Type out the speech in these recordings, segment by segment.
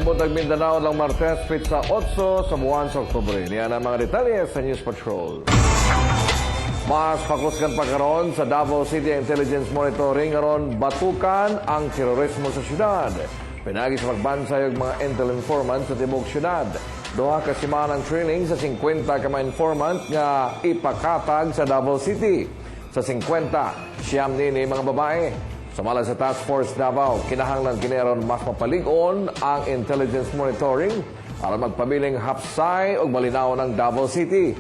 Butag Mindanao lang Martes, pizza 8 sa buwan sa Oktubre. Niyan ang mga detalye sa News Patrol. Mas pakuskan pa karon sa Davao City Intelligence Monitoring aron batukan ang terorismo sa syudad. Pinagi sa pagbansay og mga intel informant sa tibok syudad. Duha ka semanang training sa 50 ka mga informant nga ipakatag sa Davao City. Sa 50, siyam nini mga babae. Samala sa Task Force Davao, kinahanglan kineron mas mapalig-on ang intelligence monitoring para magpabiling hapsay o malinaw ng Davao City.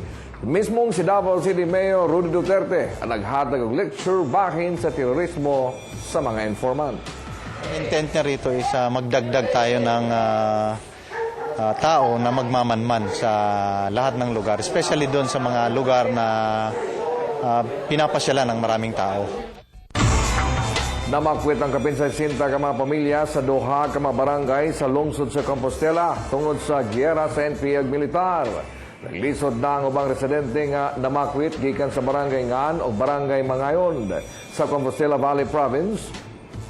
Mismong si Davao City Mayor Rudy Duterte ang naghatag og lecture bahin sa terorismo sa mga informant. Intent niya rito is magdagdag tayo ng tao na magmamanman sa lahat ng lugar, especially doon sa mga lugar na pinapasyalan ng maraming tao. Namakwit ang kapinsay sinta ka mga pamilya sa duha ka mga barangay sa lungsod sa Compostela tungod sa giyera sa NPA ug militar. Naglisod na ang ubang residente nga namakwit gikan sa barangay Ngan o barangay Mangayon sa Compostela Valley Province.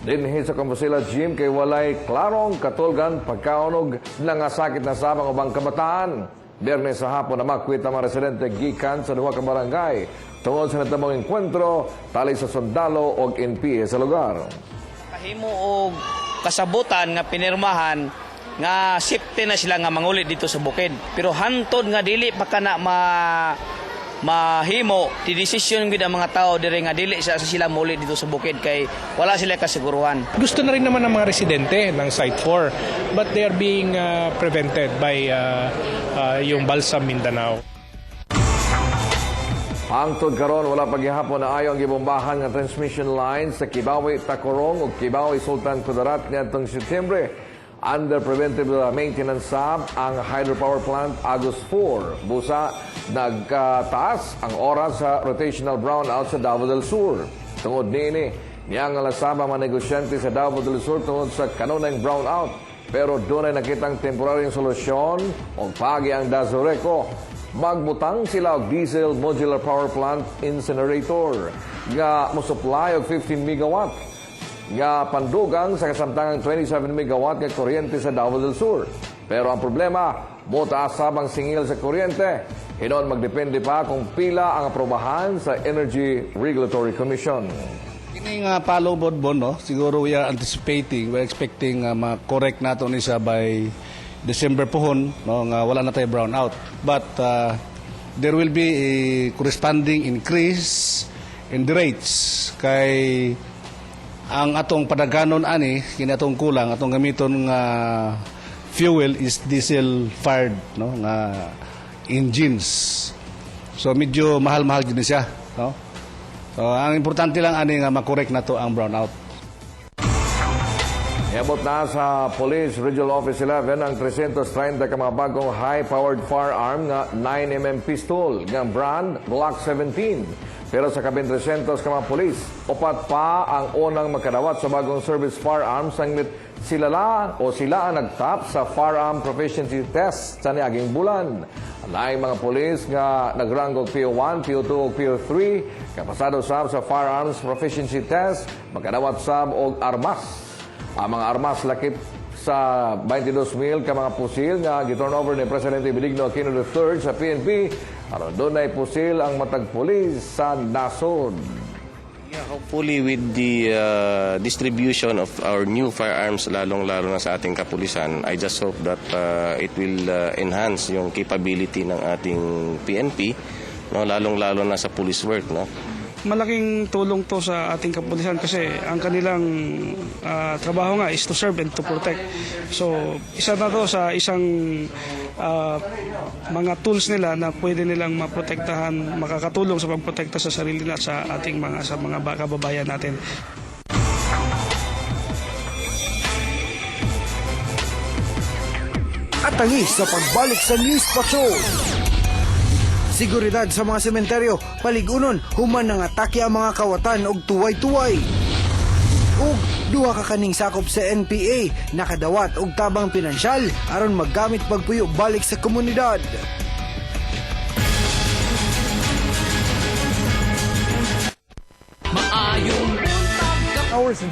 Dinhi sa Compostela Gym kay walay klarong katulgan pagkaunog nangasakit na sabang ubang kabataan. Biyernes sa hapon namakwit ang mga residente gikan sa duha ka barangay tungod sa natabang enkwentro tali sa sundalo o NPA sa lugar. Kahimo og kasabutan nga pinirmahan nga safety na sila nga mangulit dito sa bukid. Pero hantod nga dili pa kana mahimo ti desisyon gid ang mga tao dire nga dili sa sila mulit dito sa bukid kay wala sila kasiguruhan. Gusto na rin naman ng mga residente ng Site 4 but they are being prevented by yung Balsam Mindanao. Hangtod karon wala paghihapon na ayo ang gibombahan nga transmission lines sa Kibawi Tacorong ug Kibawi Sultan Kudarat niadtong Setyembre. Under preventive maintenance sab ang hydropower plant Agus 4. Busa nagkataas ang oras sa rotational brownout sa Davao del Sur. Tungod niini, niyang alasaba mga negosyante sa Davao del Sur tungod sa kanunang brownout. Pero doon ay nakitang temporaryong solusyon o pagi ang Dazoreco. Magbutang sila og diesel modular power plant incinerator nga mosupply og 15 megawatt nga pandugang sa kasamtangang 27 megawatt nga kuryente sa Davao del Sur. Pero ang problema, motaas sabang singil sa kuryente. Hinon magdepende pa kung pila ang aprobahan sa Energy Regulatory Commission. Ini nga palo bodbon, no? Siguro we are anticipating, we're expecting ma-correct nato ni sa by December pohon, no, nga wala na tayo brown out. But there will be a corresponding increase in the rates kay ang atong padaganon ani kini atong kulang atong gamiton nga fuel is diesel fired, no, nga engines. So medyo mahal-mahal gid siya, no? So ang importante lang ani nga ma-correct nato ang brown out. Iabot na sa Police Regional Office 11 ang 330 ka mga bagong high-powered firearm nga 9mm pistol nga brand Glock 17. Pero sa kabin 300 ka mga polis, upat pa ang unang makadawat sa bagong service firearms sanglit sila ang nagtap sa firearm proficiency test sa niaging bulan. Ang laing mga polis nga nagrangog PO1, PO2 o PO3 kapasado sab sa firearms proficiency test, makadawat sab og armas. Ang mga armas lakip sa 22,000 ka mga pusil nga giturn over ni Presidente Benigno Aquino III sa PNP aron doon ay pusil ang matag pulis sa nasod. Yeah, hopefully with the distribution of our new firearms, lalong-lalo na sa ating kapulisan, I just hope that it will enhance yung capability ng ating PNP, no, lalong-lalo na sa police work, no. Malaking tulong to sa ating kapulisan kasi ang kanilang trabaho nga is to serve and to protect. So isa na to sa isang mga tools nila na pwede nilang maprotektahan, makakatulong sa pagprotekta sa sarili nila at sa ating mga kababayan natin. At tangis sa pagbalik sa News Patrol. Seguridad sa mga sementeryo, paligunon, human ng atake ang mga kawatan og tuway-tuway. Ug duha ka kaning sakop sa NPA, nakadawat og tabang pinansyal aron maggamit pagpuyo balik sa komunidad. Hours in